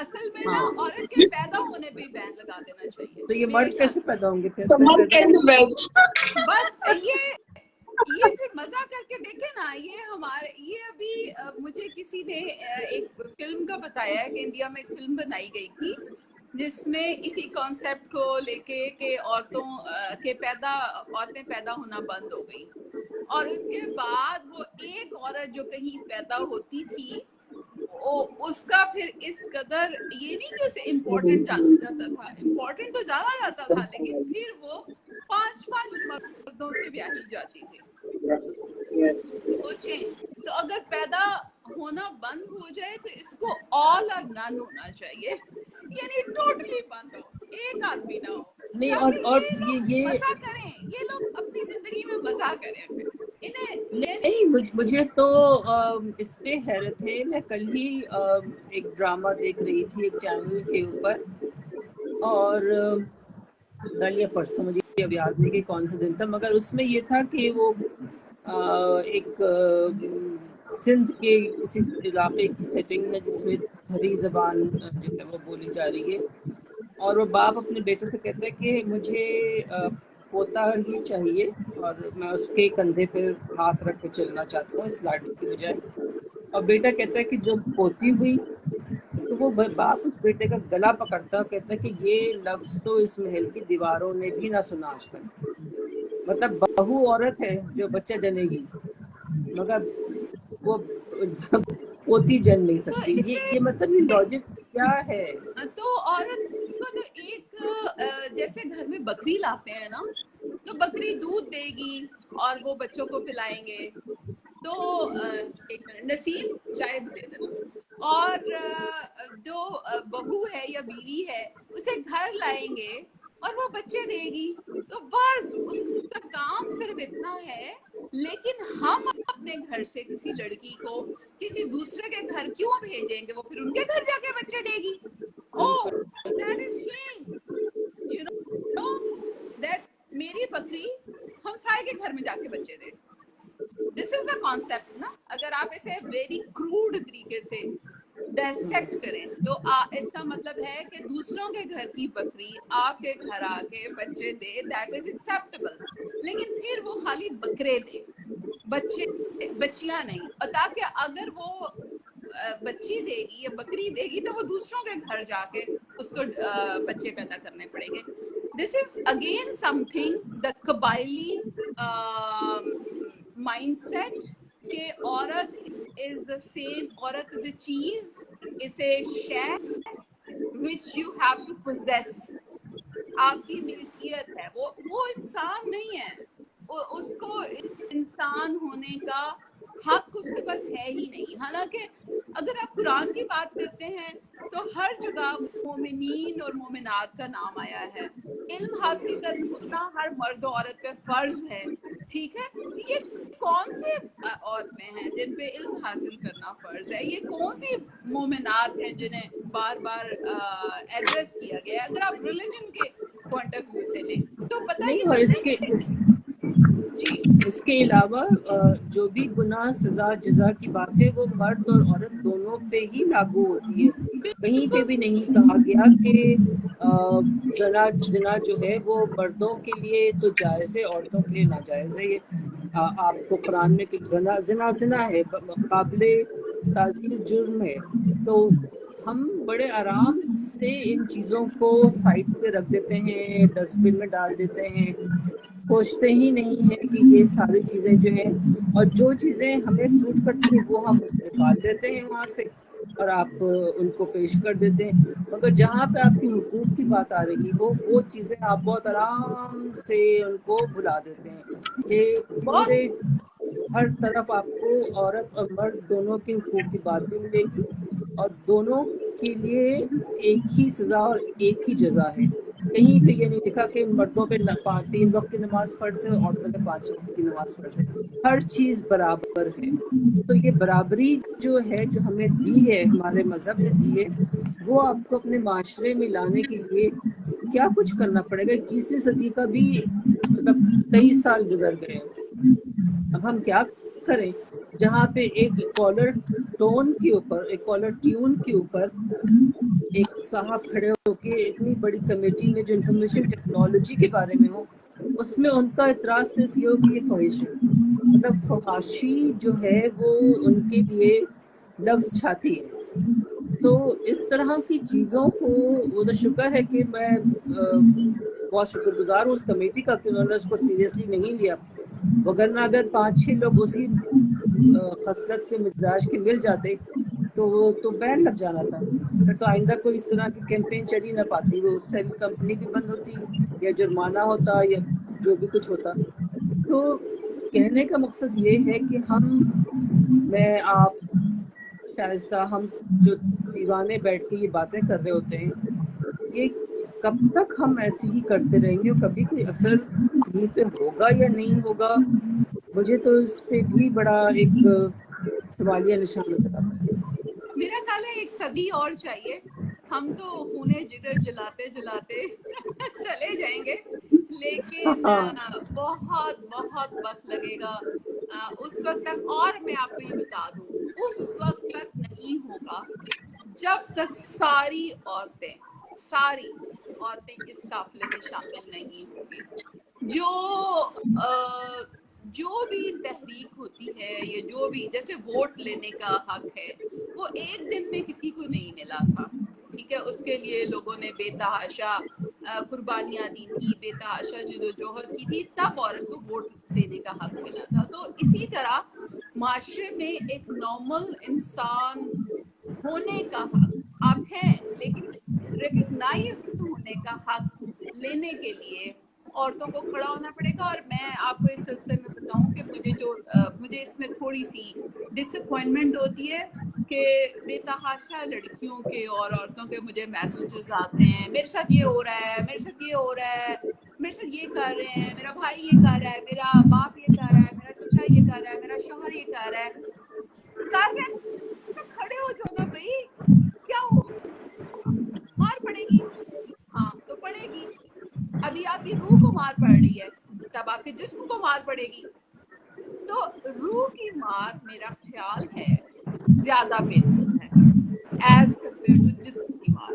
Speaker 3: اصل میں نا
Speaker 2: ہاں,
Speaker 3: عورت کے پیدا ہونے پہ ہی بین لگا دینا چاہیے
Speaker 2: تو یہ
Speaker 3: میرے
Speaker 2: مرد
Speaker 3: خیال
Speaker 2: کیسے پیدا ہوں گے پھر
Speaker 4: مرد
Speaker 2: پیدا
Speaker 4: کیسے
Speaker 2: کیسے؟
Speaker 3: بس یہ پھر مزہ کر کے دیکھیں نا. یہ ابھی مجھے کسی نے ایک فلم کا بتایا ہے کہ انڈیا میں ایک فلم بنائی گئی تھی جس میں اسی کانسیپٹ کو لے کے کہ عورتیں پیدا ہونا بند ہو گئی, اور اس کے بعد وہ ایک عورت جو کہیں پیدا ہوتی تھی اس کا پھر اس قدر, یہ نہیں کہ اسے امپورٹنٹ جانا جاتا تھا, امپورٹنٹ تو جانا جاتا تھا, لیکن پھر وہ 5 مردوں سے بیاہی جاتی تھی. سوچیں, تو اگر پیدا ہونا بند ہو جائے تو اس کو آل اور نن ہونا چاہیے, یعنی ٹوٹلی بند ہو, ایک آدمی نہ ہو,
Speaker 2: نہیں,
Speaker 3: تاکہ
Speaker 2: اور
Speaker 3: یہ لوگ
Speaker 2: یہ
Speaker 3: مزہ کریں, یہ لوگ اپنی زندگی میں مزہ کریں. پھر انہیں
Speaker 2: نہیں, مجھے تو اس پہ حیرت ہے. میں کل ہی ایک ڈرامہ دیکھ رہی تھی ایک چینل کے اوپر, اور کل یا پرسوں, مجھے اب یاد نہیں کہ کون سا دن تھا, مگر اس میں یہ تھا کہ وہ ایک سندھ کے کسی علاقے کی سیٹنگ ہے جس میں دھری زبان جو ہے وہ بولی جا رہی ہے, اور وہ باپ اپنے بیٹے سے کہتا ہے کہ مجھے پوتا ہی چاہیے, اور میں اس کے کندھے پہ ہاتھ رکھ کے چلنا چاہتا ہوں اس لاٹھی کی بجائے. اور بیٹا کہتا ہے کہ جب پوتی ہوئی تو وہ باپ اس بیٹے کا گلا پکڑتا ہے, کہتا ہے کہ یہ لفظ تو اس محل کی دیواروں نے بھی نہ سنا آج تک. مطلب بہو عورت ہے جو بچہ جنے گی, مگر وہ پوتی جن نہیں
Speaker 3: تو
Speaker 2: سکتی.
Speaker 3: اسے
Speaker 2: یہ مطلب یہ لاجک کیا ہے؟
Speaker 3: تو عورت کو تو ایک جیسے گھر میں بکری لاتے ہیں نا, تو بکری دودھ دے گی اور وہ بچوں کو پلائیں گے. تو ایک منٹ نسیم, چائے دے دینا. اور جو بہو ہے یا بیوی ہے اسے گھر لائیں گے اور وہ بچے دے گی, تو بس اس کا کام صرف اتنا ہے. لیکن ہم اپنے گھر سے کسی لڑکی کو کسی دوسرے کے گھر کیوں بھیجیں گے, وہ پھر ان کے گھر جا کے بچے دے گی. Oh, that is shame. You know that میری بکری ہمسائے کے گھر میں جا کے بچے دے. This is the concept نا. اگر آپ اسے ویری کروڈ طریقے سے ڈائسیکٹ کریں تو اس کا مطلب ہے کہ دوسروں کے گھر کی بکری آپ کے گھر آ کے بچے دے, that is acceptable. لیکن پھر وہ خالی بکرے دے, بچیاں نہیں. اور تاکہ اگر وہ بچی دے گی یا بکری دے گی تو وہ دوسروں کے گھر جا کے اس کو بچے پیدا کرنے پڑیں گے. دس is again some thing the قبائلی مائنڈ سیٹ کہ عورت از دا سیم, عورت از اے چیز, از اے شے which you have to possess. آپ کی ملکیت ہے, وہ انسان نہیں ہے, اس کو انسان ہونے کا حق اس کے پاس ہے ہی نہیں. حالانکہ اگر آپ قرآن کی بات کرتے ہیں تو ہر جگہ مومنین اور مومنات کا نام آیا ہے. علم حاصل کرنا ہر مرد و عورت پہ فرض ہے. ٹھیک ہے, یہ کون سی عورتیں ہیں جن پہ علم حاصل کرنا فرض ہے؟ یہ کون سی مومنات ہیں جنہیں بار بار ایڈریس کیا گیا ہے؟ اگر آپ ریلیجن کے پوائنٹ آف ویو سے لیں تو پتہ
Speaker 2: نہیں،
Speaker 3: یہ
Speaker 2: اور
Speaker 3: چلتا ہے کہ جی
Speaker 2: اس کے علاوہ جو بھی گناہ سزا جزا کی بات ہے وہ مرد اور عورت دونوں پہ ہی لاگو ہوتی ہے. کہیں پہ
Speaker 3: بالکل
Speaker 2: بھی نہیں کہا گیا کہ زنا جو ہے وہ مردوں کے لیے تو جائز ہے، عورتوں کے لیے ناجائز ہے. یہ آپ کو قرآن میں کہ زنا ہے، قابل تعزیر جرم ہے. تو ہم بڑے آرام سے ان چیزوں کو سائڈ پہ رکھ دیتے ہیں، ڈسٹ بن میں ڈال دیتے ہیں، سوچتے ہی نہیں ہیں کہ یہ ساری چیزیں جو ہیں، اور جو چیزیں ہمیں سوٹ کرتی ہیں وہ ہم نکال دیتے ہیں وہاں سے اور آپ ان کو پیش کر دیتے ہیں. مگر جہاں پہ آپ کی حقوق کی بات آ رہی ہو وہ چیزیں آپ بہت آرام سے ان کو بھلا دیتے ہیں کہ
Speaker 3: بہت
Speaker 2: پورے ہر طرف آپ کو عورت اور مرد دونوں کے حقوق کی بات بھی ملے گی اور دونوں کے لیے ایک ہی سزا اور ایک ہی جزا ہے. کہیں پہ یہ نہیں لکھا کہ مردوں پہ 3 وقت کی نماز فرض ہے اور عورتوں پہ 5 وقت کی نماز فرض ہے. ہر چیز برابر ہے. تو یہ برابری جو ہے جو ہمیں دی ہے، ہمارے مذہب نے دی ہے، وہ آپ کو اپنے معاشرے میں لانے کے لیے کیا کچھ کرنا پڑے گا. 21ویں صدی کا بھی مطلب 23 سال گزر گئے. اب ہم کیا کریں جہاں پہ ایک کالر ٹون کے اوپر، ایک کالر ٹیون کے اوپر ایک صاحب کھڑے ہو کے اتنی بڑی کمیٹی میں جو انفارمیشن ٹیکنالوجی کے بارے میں ہو، اس میں ان کا اعتراض صرف یہ ہو کہ یہ فحش ہے. مطلب فحاشی جو ہے وہ ان کے لیے لفظ چھاتی ہے. تو اس طرح کی چیزوں کو وہ تو شکر ہے کہ میں بہت شکر گزار ہوں اس کمیٹی کا کہ انہوں نے اس کو سیریسلی نہیں لیا، وگرنہ اگر 5-6 لوگ اسی خصلت کے مزاج کے مل جاتے تو وہ تو بین لگ جانا تھا. پھر تو آئندہ کوئی اس طرح کی کیمپین چل ہی نہ پاتی، وہ اس سے بھی کمپنی بھی بند ہوتی یا جرمانہ ہوتا یا جو بھی کچھ ہوتا. تو کہنے کا مقصد یہ ہے کہ میں آپ شائستہ ہم جو دیوانے بیٹھ کے یہ باتیں کر رہے ہوتے ہیں، یہ کب تک ہم ایسے ہی کرتے رہیں گے اور کبھی کوئی اثر کہیں پہ ہوگا یا نہیں ہوگا. مجھے تو اس پہ بھی بڑا ایک سوالیہ نشان نظر آتا ہے.
Speaker 3: میرا خیال ہے 1 صدی اور چاہیے. ہم تو خونے جگر جلاتے جلاتے چلے جائیں گے لیکن
Speaker 2: ہاں
Speaker 3: بہت بہت وقت لگے گا اس وقت تک. اور میں آپ کو یہ بتا دوں اس وقت تک نہیں ہوگا جب تک ساری عورتیں اس قافلے میں شامل نہیں ہوگی. جو بھی تحریک ہوتی ہے یا جو بھی جیسے ووٹ لینے کا حق ہے وہ ایک دن میں کسی کو نہیں ملا تھا. ٹھیک ہے, اس کے لیے لوگوں نے بے تحاشا قربانیاں دی تھی, بے تحاشا جدوجہد کی تھی, تب عورت کو ووٹ دینے کا حق ملا تھا. تو اسی طرح معاشرے میں ایک نارمل انسان ہونے کا حق آپ ہیں, لیکن ریکگنائز ہونے کا حق لینے کے لیے عورتوں کو کھڑا ہونا پڑے گا. اور میں آپ کو اس سلسلے میں بتاؤں کہ مجھے اس میں تھوڑی سی ڈس اپوائنٹمنٹ ہوتی ہے کہ بے تحاشا لڑکیوں کے اور عورتوں کے مجھے میسیجز آتے ہیں, میرے ساتھ یہ ہو رہا ہے, میرے ساتھ یہ ہو رہا ہے, میرے ساتھ یہ کر رہے ہیں, میرا بھائی یہ کر رہا ہے, میرا باپ یہ کر رہا ہے, میرا چچا یہ کر رہا ہے, میرا شوہر یہ کر رہا ہے. تو کھڑے ہو جاؤ نا بھائی, کیا ہو مار پڑے گی؟ ہاں تو پڑے گی. ابھی آپ کی روح کو مار پڑ رہی ہے, تب آپ کے جسم کو مار پڑے گی. تو روح کی مار میرا خیال ہے زیادہ پینفل ہے ایز کمپیئر ٹو جسم کی مار.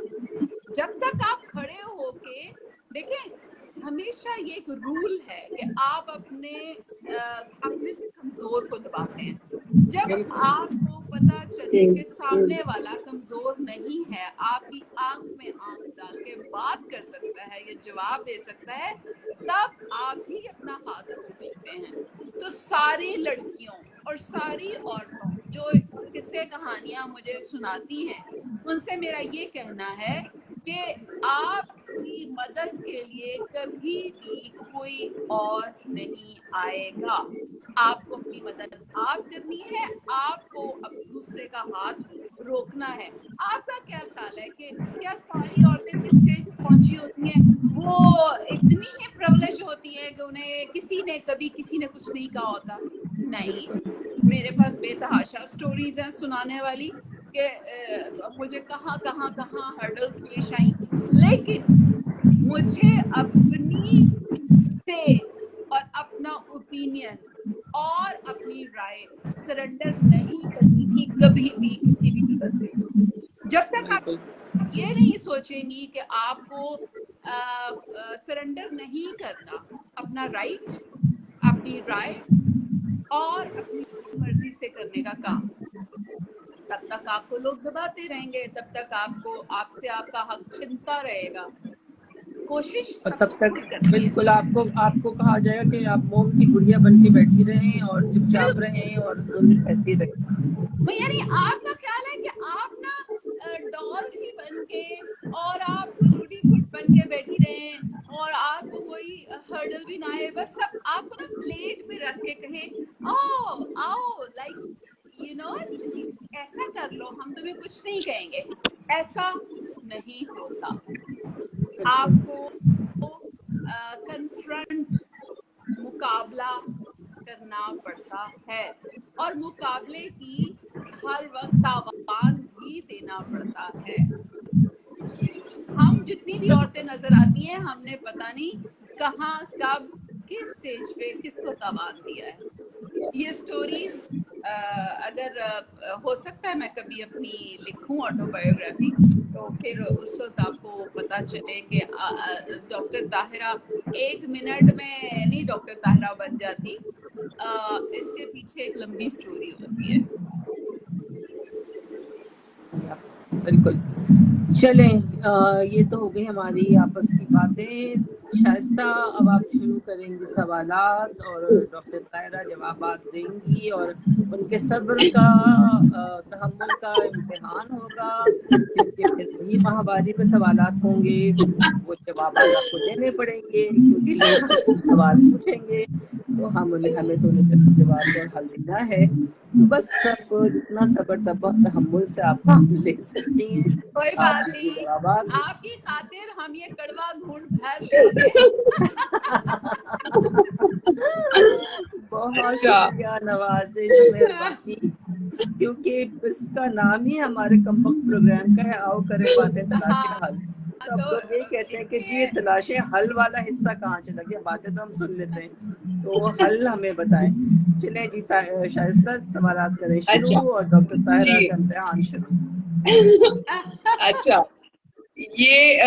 Speaker 3: جب تک آپ کھڑے ہو کے دیکھیں, ہمیشہ یہ ایک رول ہے کہ آپ اپنے سے کمزور کو دباتے ہیں. جب
Speaker 2: بالکل.
Speaker 3: آپ کو پتا چلے کہ سامنے والا کمزور نہیں ہے, آپ کی آنکھ میں آنکھ ڈال کے بات کر سکتا ہے یا جواب دے سکتا ہے, تب آپ ہی اپنا ہاتھ روک لیتے ہیں. تو ساری لڑکیوں اور ساری عورتوں جو قصے کہانیاں مجھے سناتی ہیں, ان سے میرا یہ کہنا ہے کہ آپ کی مدد کے لیے کبھی بھی کوئی اور نہیں آئے گا. آپ کو اپنی مدد آپ کرنی ہے, آپ کو اب دوسرے کا ہاتھ روکنا ہے. آپ کا کیا خیال ہے کہ کیا ساری عورتیں بھی اسٹیج پہ پہنچی ہوتی ہیں, وہ اتنی ہی پرولیج ہوتی ہیں کہ انہیں کسی نے کبھی کسی نے کچھ نہیں کہا ہوتا؟ نہیں, میرے پاس بے تحاشا سٹوریز ہیں سنانے والی کہ مجھے کہاں کہاں کہاں ہرڈلز پیش آئیں, لیکن مجھے اپنی سے اور اپنا اوپینین اور اپنی رائے سرنڈر نہیں کرنی تھی کبھی بھی کسی بھی قیمت پہ. جب تک
Speaker 2: بالکل
Speaker 3: آپ یہ نہیں سوچیں گی کہ آپ کو سرنڈر نہیں کرنا اپنا رائٹ, اپنی رائے اور اپنی مرضی سے کرنے کا کام, تب تک آپ کو لوگ دباتے رہیں گے, تب تک آپ سے آپ کا حق چھنتا رہے گا. کوشش
Speaker 2: اور
Speaker 3: سب
Speaker 2: تب
Speaker 3: کو
Speaker 2: تک
Speaker 3: پوری کرنی ہے.
Speaker 2: بالکل آپ کو کہا جائے گا کہ آپ موم کی گڑیا بن کے بیٹھی رہیں اور چپ چاپ
Speaker 3: بالکل,
Speaker 2: رہیں اور ظلم سہتی رہیں.
Speaker 3: یعنی آپ کا خیال ہے کہ آپ نا ڈال سی بن کے اور آپ روٹی گھٹ بن کے بیٹھی رہیں اور آپ کو کوئی ہرڈل بھی نہ آئے, بس سب آپ کو نا پلیٹ پہ رکھ کے کہیں آؤ آؤ, لائک یو نو ایسا کر لو, ہم تمہیں کچھ نہیں کہیں گے. ایسا نہیں ہوتا.
Speaker 2: بالکل
Speaker 3: آپ کو کنفرنٹ, مقابلہ کرنا پڑتا ہے, اور مقابلے کی ہر وقت تاوان بھی دینا پڑتا ہے. ہم جتنی بھی عورتیں نظر آتی ہیں, ہم نے پتہ نہیں کہاں کب کس سٹیج پہ کس کو تاوان دیا ہے. یہ سٹوریز اگر ہو سکتا ہے میں کبھی اپنی لکھوں آٹو بایوگرافی, تو پھر اس وقت آپ کو پتہ چلے کہ ڈاکٹر طاہرہ 1 منٹ میں نہیں ڈاکٹر طاہرہ بن جاتی, اس کے پیچھے ایک لمبی سٹوری ہوتی ہے.
Speaker 2: بالکل. چلیں یہ تو ہو گئی ہماری آپس کی باتیں. شائستہ اب آپ شروع کریں گی سوالات اور ڈاکٹر طاہرہ جوابات دیں گی, اور ان کے صبر کا تحمل کا امتحان ہوگا, کیونکہ پھر وہی ماہواری پہ سوالات ہوں گے, وہ جوابات آپ کو دینے پڑیں گے کیونکہ لوگ مجھ سے سوال پوچھیں گے, تو ہمیں تو انہیں جواب اور حل دینا ہے. بس سب جتنا صبر تحمل سے آپ کام لے سکتی ہیں
Speaker 3: کوئی
Speaker 2: آپ
Speaker 3: بات
Speaker 2: دیجیے
Speaker 3: نہیں,
Speaker 2: جوابات.
Speaker 3: آپ کی خاطر ہم یہ کڑوا گھونٹ بھر لیں گے.
Speaker 2: بہت
Speaker 4: اچھا
Speaker 2: شکریہ, نوازش, مہربانی, کیونکہ اس کا نام ہی ہمارے کمبخت پروگرام کا ہے, آؤ کریں باتیں تلاش
Speaker 3: ہاں,
Speaker 2: حل. تو اب
Speaker 3: تو
Speaker 2: لوگ یہی کہتے ہیں کہ جی یہ
Speaker 3: یہ
Speaker 2: تلاشیں حل والا حصہ کہاں چلا گیا, باتیں تو ہم سن لیتے ہیں, تو وہ حل ہمیں بتائیں. چلیں جی, شائستہ سوالات کریں
Speaker 4: اچھا
Speaker 2: شروع, اور ڈاکٹر طاہرہ
Speaker 4: جی
Speaker 2: کا امتحان شروع.
Speaker 4: اچھا, یہ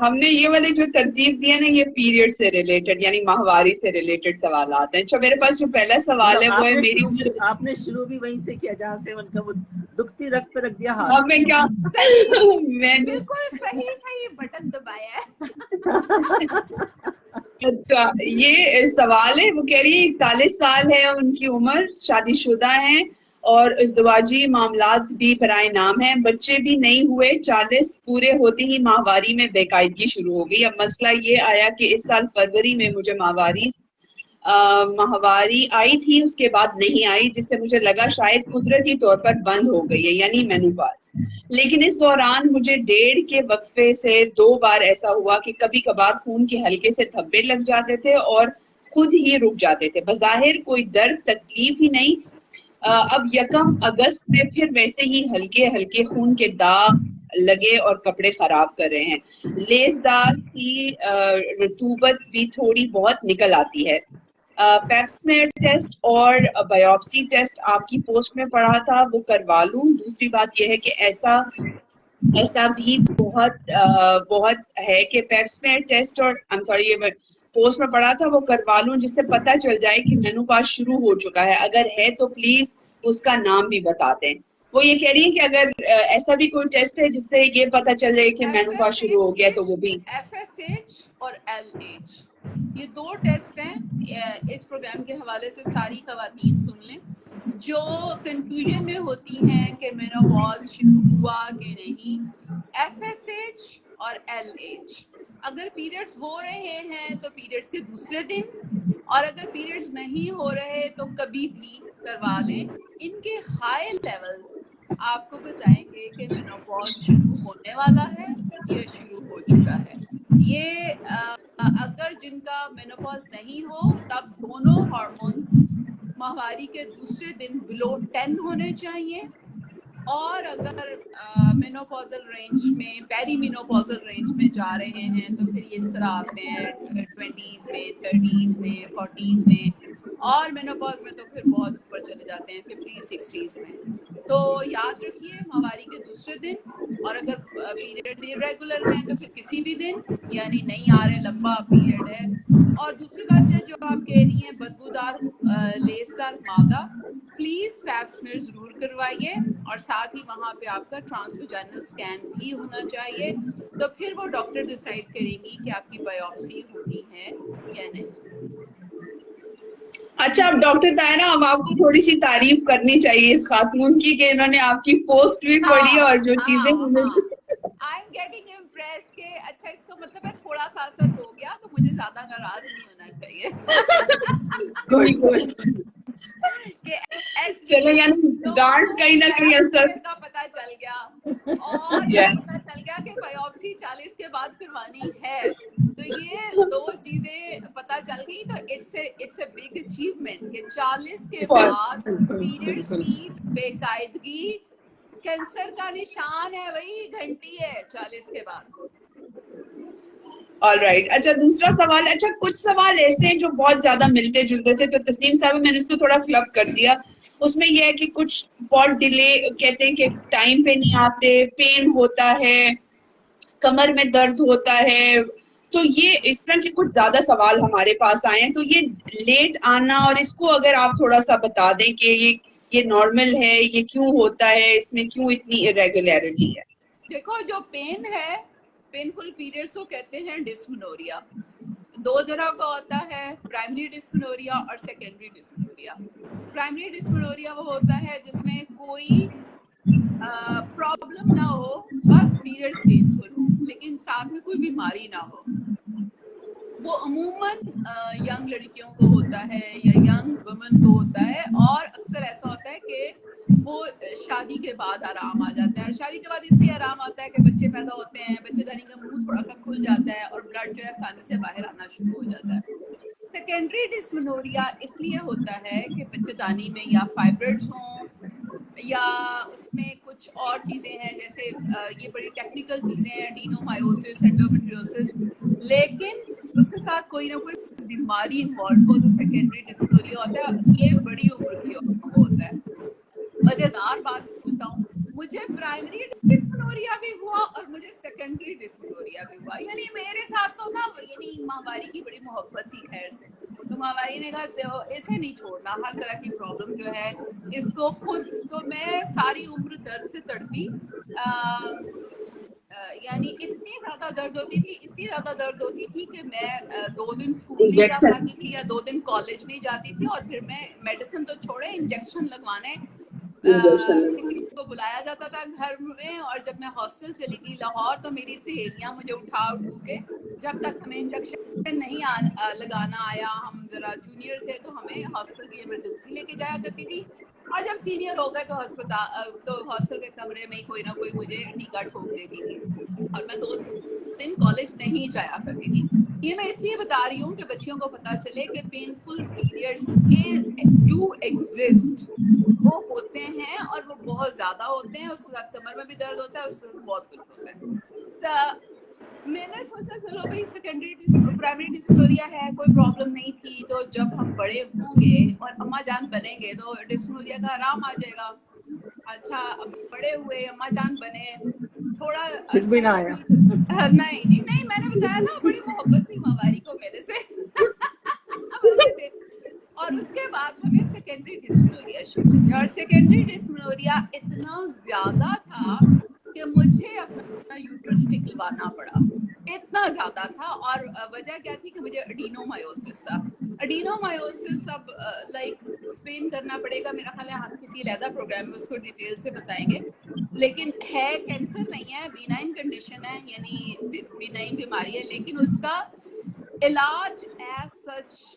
Speaker 4: ہم نے یہ والی جو ترتیب دی ہے نا, یہ پیریڈ سے ریلیٹڈ یعنی ماہواری سے ریلیٹڈ سوالات ہیں. اچھا, میرے پاس جو پہلا سوال ہے
Speaker 2: مطلب
Speaker 4: وہ ہے میری عمر.
Speaker 2: آپ نے شروع بھی وہیں سے کیا جہاں سے ان کا وہ دکھتی رکھ پہ رکھ دیا ہاتھ.
Speaker 4: اب میں کیا
Speaker 3: صحیح,
Speaker 4: میں نے
Speaker 3: بالکل صحیح بٹن دبایا ہے.
Speaker 4: اچھا, یہ سوال ہے, وہ کہہ رہی ہے 41 سال ہے ان کی عمر, شادی شدہ ہیں اور ازدواجی معاملات بھی برائے نام ہیں, بچے بھی نہیں ہوئے. 40 پورے ہوتے ہی ماہواری میں بے قاعدگی شروع ہو گئی. اب مسئلہ یہ آیا کہ اس سال فروری میں مجھے ماہواری آئی تھی, اس کے بعد نہیں آئی, جس سے مجھے لگا شاید قدرتی طور پر بند ہو گئی ہے, یعنی مینوپاز. لیکن اس دوران مجھے 1.5 کے وقفے سے 2 بار ایسا ہوا کہ کبھی کبھار خون کے ہلکے سے دھبے لگ جاتے تھے اور خود ہی رک جاتے تھے. بظاہر کوئی درد تکلیف ہی نہیں. اب 1 اگست میں پھر ویسے ہی ہلکے ہلکے خون کے داغ لگے اور کپڑے خراب کر رہے ہیں. لیسدار کی رطوبت بھی تھوڑی بہت نکل آتی ہے. پیپسمیئر ٹیسٹ اور بایوپسی ٹیسٹ آپ کی پوسٹ میں پڑھا تھا, وہ کروا لوں. دوسری بات یہ ہے کہ ایسا بھی بہت ہے کہ پیپسمیئر ٹیسٹ اور یہ پوسٹ میں پڑھا تھا, وہ کروا لوں, جس سے پتہ چل جائے کہ مینوپاز شروع ہو چکا ہے. اگر ہے تو پلیز اس کا نام بھی بتا دیں. وہ یہ کہہ رہی ہیں کہ اگر ایسا بھی کوئی ٹیسٹ ہے جس سے یہ پتہ چل جائے کہ مینوپاز شروع ہو گیا, تو وہ بھی.
Speaker 3: FSH اور LH, یہ 2 ٹیسٹ ہیں. اس پروگرام کے حوالے سے ساری خواتین سن لیں جو کنفیوژن میں ہوتی ہیں کہ مینوپاز ہوا کہ نہیں. FSH اور LH, اگر پیریڈز ہو رہے ہیں تو پیریڈز کے دوسرے دن, اور اگر پیریڈز نہیں ہو رہے تو کبھی بھی کروا لیں. ان کے ہائی لیولز آپ کو بتائیں گے کہ مینوپاز شروع ہونے والا ہے یا شروع ہو چکا ہے. یہ اگر جن کا مینوپاز نہیں ہو تب دونوں ہارمونز ماہواری کے دوسرے دن بلو 10 ہونے چاہیے. اور اگر مینوپازل رینج میں پیری مینوپازل رینج میں جا رہے ہیں تو پھر یہ اس طرح آتے ہیں 20s میں 30s میں 40s میں, اور مینوپاز میں تو پھر بہت اوپر چلے جاتے ہیں 50s 60s میں. تو یاد رکھیے ماہواری کے دوسرے دن, اور اگر پیریڈ irregular ہیں تو پھر کسی بھی دن, یعنی نہیں آ رہے لمبا پیریڈ ہے. اور دوسری بات ہے جو آپ کہہ رہی ہیں بدبودار لیسدار مادہ, پلیز پیپ سمیئر ضرور کروائیے, اور ساتھ ہی وہاں پہ آپ کا ٹرانس ویجائنل اسکین بھی ہونا چاہیے. تو پھر وہ ڈاکٹر ڈیسائیڈ کریں گی کہ آپ کی بایوپسی ہونی ہے یا نہیں.
Speaker 4: اچھا اب ڈاکٹر طاہرہ اب آپ کو تھوڑی سی تعریف کرنی چاہیے اس خاتون کی کہ انہوں نے آپ کی پوسٹ بھی پڑھی اور جو چیزیں
Speaker 3: آئی ایم گیٹنگ امپریس کہ اچھا اس کا مطلب ہے تھوڑا سا اثر ہو گیا تو مجھے زیادہ ناراض نہیں ہونا چاہیے کہ ایٹ
Speaker 4: چلو
Speaker 3: لیسٹ
Speaker 4: یعنی
Speaker 3: لوگوں
Speaker 4: ڈانٹ
Speaker 3: کو
Speaker 4: کہیں نہ کہیں
Speaker 3: پیپ
Speaker 4: اثر.
Speaker 3: سمیئر کا پتہ چل گیا, اور یہ
Speaker 4: Yes.
Speaker 3: پتہ چل گیا کہ بایوپسی 40 کے بعد کروانی ہے. تو یہ دو چیزیں پتہ چل گئی تو اٹس اے بگ اچیومنٹ کہ 40 کے بعد پیریڈز کی بے قاعدگی کینسر کا نشان ہے, وہی گھنٹی ہے 40 کے بعد.
Speaker 4: All right. اچھا دوسرا سوال, اچھا کچھ سوال ایسے ہیں جو بہت زیادہ ملتے جلتے تھے تو تسنیم صاحب میں نے اس کو تھوڑا فلپ کر دیا. اس میں یہ ہے کہ کچھ بہت ڈیلے کہتے ہیں کہ ٹائم پہ نہیں آتے, پین ہوتا ہے, کمر میں درد ہوتا ہے, تو یہ اس طرح کے کچھ زیادہ سوال ہمارے پاس آئے ہیں. تو یہ لیٹ آنا اور اس کو اگر آپ تھوڑا سا بتا دیں کہ یہ نارمل ہے, یہ کیوں ہوتا ہے, اس میں کیوں اتنی irregularity ہے.
Speaker 3: دیکھو جو پین ہے, پینفل پیریڈز کو کہتے ہیں ڈسمنوریا. دو طرح کا ہوتا ہے, پرائمری ڈسمنوریا اور سیکنڈری ڈسمنوریا. پرائمری ڈسمنوریا وہ ہوتا ہے جس میں کوئی پرابلم نہ ہو, بس پیریڈز پینفل ہو لیکن ساتھ میں کوئی بیماری نہ ہو. وہ عموماً ینگ لڑکیوں کو ہوتا ہے یا ینگ وومن کو ہوتا ہے, اور اکثر ایسا ہوتا ہے کہ وہ شادی کے بعد آرام آ جاتا ہے. اور شادی کے بعد اس لیے آرام آتا ہے کہ بچے پیدا ہوتے ہیں, بچے دانی کا منہ تھوڑا سا کھل جاتا ہے اور بلڈ جو ہے آسانی سے باہر آنا شروع ہو جاتا ہے. سیکنڈری ڈسمنوریا اس لیے ہوتا ہے کہ بچے دانی میں یا فائبرڈز ہوں یا اس میں کچھ اور چیزیں ہیں, جیسے یہ بڑی ٹیکنیکل چیزیں ہیں, ڈینومائیوسس, انڈومیٹریوسس, لیکن اس کے ساتھ کوئی نہ کوئی بیماری انوالو ہو تو سیکنڈری ڈسمنوریا ہوتا ہے. یہ بڑی عمر کی ہوتا ہے. مزیدار بات بتاؤں, مجھے پرائمری ڈسمنوریا بھی ہوا اور مجھے سیکنڈری ڈسمنوریا بھی ہوا. یعنی میرے ساتھ تو نا یعنی ماہواری کی بڑی محبت تھی خیر سے, تو ماہواری نے کہا اسے نہیں چھوڑنا, ہر طرح کی پرابلم جو ہے اس کو خود. تو میں ساری عمر درد سے تڑپی, یعنی اتنی زیادہ درد ہوتی تھی کہ میں 2 دن اسکول نہیں جا پاتی تھی یا 2 دن کالج نہیں جاتی تھی, اور پھر میں میڈیسن تو چھوڑے انجیکشن لگوانے کسی کو بلایا جاتا تھا گھر میں. اور جب میں ہاسٹل چلی گئی لاہور تو میری سہیلیاں مجھے اٹھا کے, جب تک ہمیں انجیکشن نہیں لگانا آیا, ہم ذرا جونیئر تھے تو ہمیں ہاسپٹل کی ایمرجنسی لے کے جایا کرتی تھی, اور جب سینئر ہو گئے تو ہاسٹل کے کمرے میں ہی کوئی نہ کوئی مجھے ٹیکا ٹھوک دیتی تھی, اور میں 2 دن کالج نہیں جایا کرتی تھی. یہ میں اس لیے بتا رہی ہوں کہ بچیوں کو پتا چلے کہ پینفل پیریڈز ڈو ایگزسٹ, وہ ہوتے ہیں اور وہ بہت زیادہ ہوتے ہیں. اس کے ساتھ کمر میں بھی درد ہوتا ہے, اس سے بہت کچھ ہوتا ہے. میں نے سوچا چلو بھائی پرائمری ڈسمنوریا ہے, کوئی پرابلم نہیں تھی, تو جب ہم بڑے ہوں گے اور اماں جان بنیں گے تو ڈسمنوریا کا آرام آ جائے گا. اچھا اب بڑے ہوئے, اماں جان بنے, تھوڑا عرصہ نہیں میں نے بتایا نا بڑی محبت تھی ماہواری کو میرے سے اور اس کے بعد ہمیں سیکنڈری ڈسمنوریا شروع ہو گیا, اور سیکنڈری ڈسمنوریا اتنا زیادہ تھا کہ مجھے اپنا یوٹرس نکلوانا پڑا, اتنا زیادہ تھا. اور وجہ کیا تھی کہ مجھے اڈینومائیوسس تھا. اڈینومائیوسس اب لائک ایکسپلین کرنا پڑے گا, میرا خیال ہے ہم کسی علیحدہ پروگرام میں اس کو ڈیٹیل سے بتائیں گے, لیکن ہے کینسر نہیں ہے, بینائن کنڈیشن ہے, یعنی بینائن بیماری ہے, لیکن اس کا علاج as such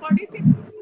Speaker 3: 46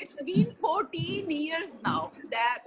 Speaker 3: it's been 14 years now that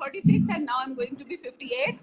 Speaker 3: 46 and now I'm going to be 58।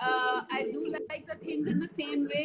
Speaker 3: I do like the things in the same way।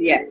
Speaker 4: yes.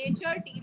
Speaker 3: HRT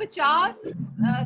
Speaker 3: 50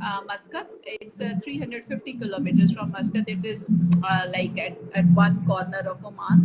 Speaker 3: Muscat. It's 350 kilometers from Muscat. It is like at one corner of Oman.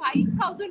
Speaker 3: 5000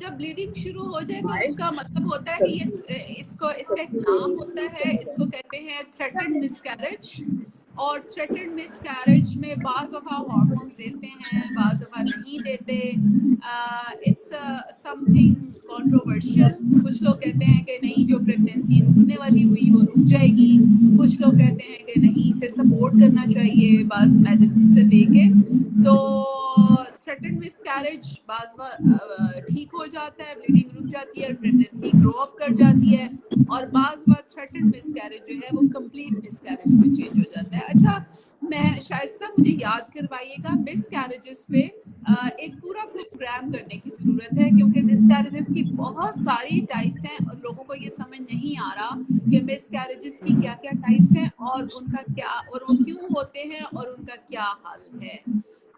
Speaker 3: جب bleeding شروع ہو جائے تو اس کا مطلب ہوتا ہے کہ یہ اس کا ایک نام ہوتا ہے, اس کو کہتے ہیں تھریٹنڈ مسکیریج. اور تھریٹنڈ مسکیریج میں بعض دفعہ ہارمونس دیتے ہیں, بعض دفعہ نہیں دیتے. It's something controversial. کچھ لوگ کہتے ہیں کہ نہیں, جو پریگنینسی رکنے والی ہوئی وہ رک جائے گی. کچھ لوگ کہتے ہیں کہ نہیں, اسے سپورٹ کرنا چاہیے بعض میڈیسن سے دے کے. تو تھریٹنڈ مسکیریج بعض ٹھیک ہو جاتا ہے, بلیڈنگ رک جاتی ہے, پریگنینسی گرو اپ کر جاتی ہے. اور بعض بار تھریٹنڈ مسکیریج جو ہے وہ کمپلیٹ مسکیریج میں چینج ہو جاتا ہے. اچھا, میں شائستہ مجھے یاد کروائیے گا, مس کیریجز پہ ایک پورا پروگرام کرنے کی ضرورت ہے, کیونکہ مس کیریجز کی بہت ساری ٹائپس ہیں اور لوگوں کو یہ سمجھ نہیں آ رہا کہ مس کیریجز کی کیا کیا ٹائپس ہیں اور ان کا کیا, اور وہ کیوں ہوتے ہیں اور ان کا کیا حل ہے.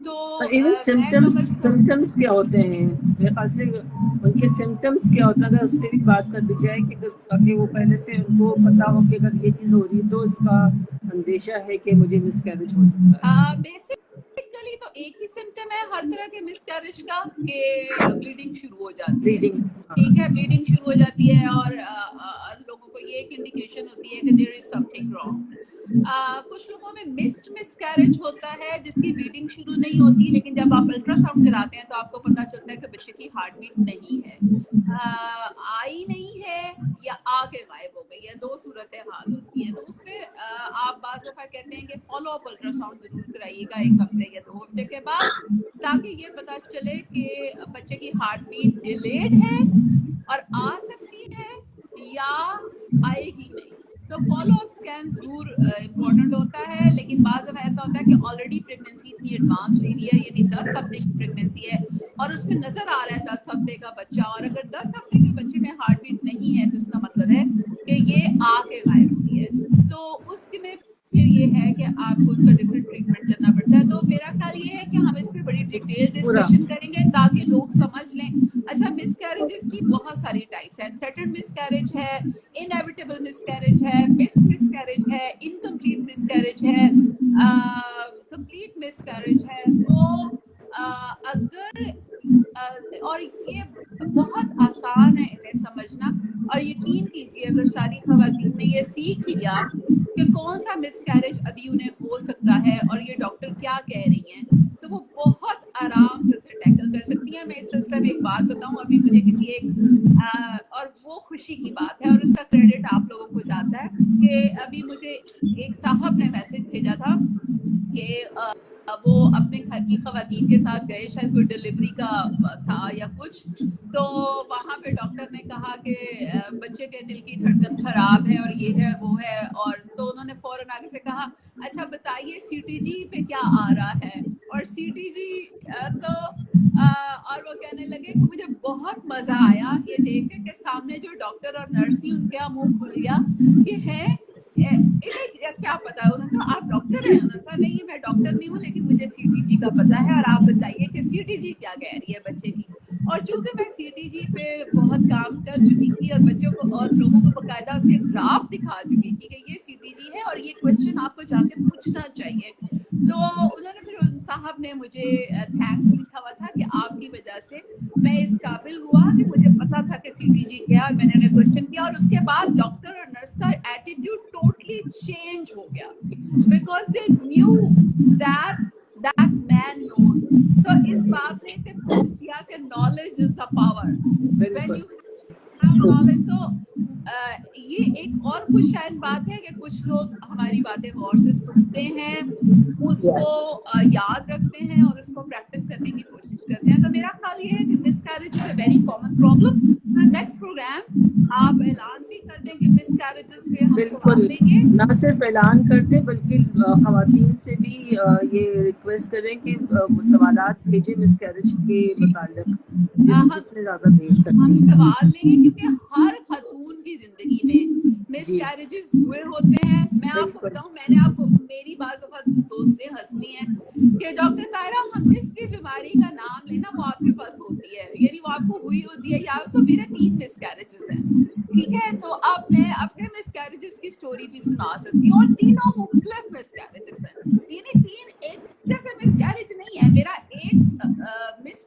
Speaker 3: تو
Speaker 2: ایون سمٹمس کیا ہوتے ہیں, میرے خیال سے ان کے سمٹمس کیا ہوتا ہے, اگر اس پہ بھی بات کر دی جائے کہ تاکہ وہ پہلے سے ان کو پتا ہو کہ اگر یہ چیز ہو رہی ہے تو اس کا اندیشہ ہے کہ مجھے مس کیریج ہو سکتا ہے.
Speaker 3: بیسیکلی تو ایک ہی سمٹم ہے ہر طرح کے مس کیریج کا, کہ بلیڈنگ شروع ہو جاتی ہے. ٹھیک ہے, بلیڈنگ شروع ہو جاتی ہے اور لوگوں کو یہ ایک انڈیکیشن ہوتی ہے کہ دیر از سم تھنگ رانگ. کچھ لوگوں میں مسڈ مسکیریج ہوتا ہے جس کی بلیڈنگ شروع نہیں ہوتی, لیکن جب آپ الٹرا ساؤنڈ کراتے ہیں تو آپ کو پتا چلتا ہے کہ بچے کی ہارٹ بیٹ نہیں ہے, آئی نہیں ہے, یا آ کے غائب ہو گئی ہے. دو صورتیں حال ہوتی ہیں. تو اس میں آپ بعض دفعہ کہتے ہیں کہ فالو اپ الٹرا ساؤنڈ ضرور کرائیے گا 1 ہفتے یا 2 ہفتے کے بعد, تاکہ یہ پتا چلے کہ بچے کی ہارٹ بیٹ ڈیلیڈ ہے اور آ سکتی ہے یا آئے گی نہیں. تو فالو اپ اسکین ضرور امپورٹنٹ ہوتا ہے, لیکن بعض دفعہ ایسا ہوتا ہے کہ آلریڈی پریگنینسی اتنی ایڈوانس ہوئی ہے, یعنی 10 ہفتے کی پریگنینسی ہے اور اس میں نظر آ رہا ہے 10 ہفتے کا بچہ, اور اگر 10 ہفتے کے بچے میں ہارٹ بیٹ نہیں ہے تو اس کا مطلب ہے کہ یہ آ کے غائب ہوئی ہے. تو اس میں پھر یہ ہے کہ آپ کو اس کا ڈفرینٹ ٹریٹمنٹ کرنا پڑتا ہے. تو میرا خیال یہ ہے کہ ہم اس پہ بڑی ڈیٹیل ڈسکشن کریں گے تاکہ لوگ سمجھ لیں. اچھا, مس کیریجز کی بہت ساری ٹائپس ہیں. تھریٹنڈ مس کیریج ہے, انیویٹیبل مس کیریج ہے, مسڈ مس کیریج ہے, انکمپلیٹ مس کیریج ہے, کمپلیٹ مس کیریج ہے. تو اگر اور یہ بہت آسان ہے انہیں سمجھنا, اور یقین کیجیے اگر ساری خواتین نے یہ سیکھ لیا کہ کون سا مس کیریج ابھی انہیں ہو سکتا ہے اور یہ ڈاکٹر کیا کہہ رہی ہیں, تو وہ بہت آرام سے اسے ٹیکل کر سکتی ہیں. میں اس سلسلے میں ایک بات بتاؤں, ابھی مجھے کسی ایک اور وہ خوشی کی بات ہے اور اس کا کریڈٹ آپ لوگوں کو جاتا ہے کہ ابھی مجھے ایک صاحب نے میسج بھیجا تھا کہ وہ اپنے گھر کی خواتین کے ساتھ گئے, شاید کوئی ڈلیوری کا تھا یا کچھ, تو وہاں پہ ڈاکٹر نے کہا کہ بچے کے دل کی دھڑکن خراب ہے اور یہ ہے وہ ہے, اور تو انہوں نے فوراً آگے سے کہا اچھا بتائیے سی ٹی جی پہ کیا آ رہا ہے. اور سی ٹی جی تو اور وہ کہنے لگے کہ مجھے بہت مزہ آیا یہ دیکھ کے کہ سامنے جو ڈاکٹر اور نرس تھی ان کا منہ کھل گیا کہ ہے انہیں کیا پتا ہے. انہوں نے کہا آپ ڈاکٹر ہیں؟ انہوں نے کہا نہیں میں ڈاکٹر نہیں ہوں, لیکن مجھے سی ٹی جی کا پتا ہے, اور آپ بتائیے کہ سی ٹی جی کیا کہہ رہی ہے بچے کی. اور چونکہ میں سی ٹی جی پہ بہت کام کر چکی تھی اور بچوں کو اور لوگوں کو باقاعدہ اس کے گراف دکھا چکی تھی کہ یہ سی ٹی جی ہے اور یہ کوشچن آپ کو جا کے پوچھنا چاہیے, تو انہوں نے پھر ان صاحب نے مجھے تھینکس لکھا ہوا تھا کہ آپ کی وجہ سے میں اس قابل ہوا کہ مجھے پتا تھا کہ سی ٹی جی کیا, اور میں نے انہیں کوشچن کیا, اور اس کے بعد ڈاکٹر اور نرس کا ایٹیٹیوڈ ٹوٹلی چینج ہو گیا, because they knew that man knows. So اس بات نے اسے پروو کیا کہ knowledge is the power. When you have knowledge, تو یہ ایک اور خوش شائن بات ہے کہ کچھ لوگ ہماری باتیں غور سے سنتے ہیں, اس کو یاد رکھتے ہیں اور اس کو پریکٹس کرنے کی کوشش کرتے ہیں. تو میرا خیال یہ ہے کہ miscarriage is a very common problem. So next program آپ اعلان بھی کر دیں کہ مس کیریجز پہ ہم سوال لیں گے.
Speaker 2: نہ صرف اعلان کر دیں بلکہ خواتین سے بھی یہ ریکویسٹ کریں کہ سوالات بھیجیں مس کیریج کے متعلق, جتنے زیادہ بھیج سکیں.
Speaker 3: ہم سوال لیں گے کیونکہ ہر خاتون کی زندگی میں مس کیریجز ہوئے ہوتے ہیں. میں آپ کو بتاؤں, میں نے آپ کو میری بعض وقت دوستیں ہنستی ہیں کہ ڈاکٹر طاہرہ ہم جس بھی بیماری کا نام لینا وہ آپ کے پاس ہوتی ہے, یعنی وہ آپ کو ہوئی ہوتی ہے. یا تو میرے 3 مس کیریجز ہیں, ٹھیک ہے, تو اب میں اپنے مس کیریجز کی سٹوری بھی سنا سکتی ہوں, اور تینوں مختلف مس کیریجز ہیں, یعنی 3 ایک جیسے مس کیریج نہیں ہے. میرا ایک مس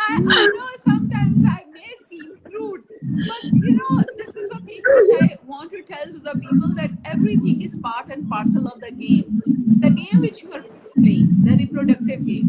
Speaker 3: I know sometimes I may seem crude, but you know, this is the thing which I want to tell to the people, that everything is part and parcel of the game which you are playing, the reproductive game,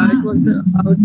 Speaker 2: it was about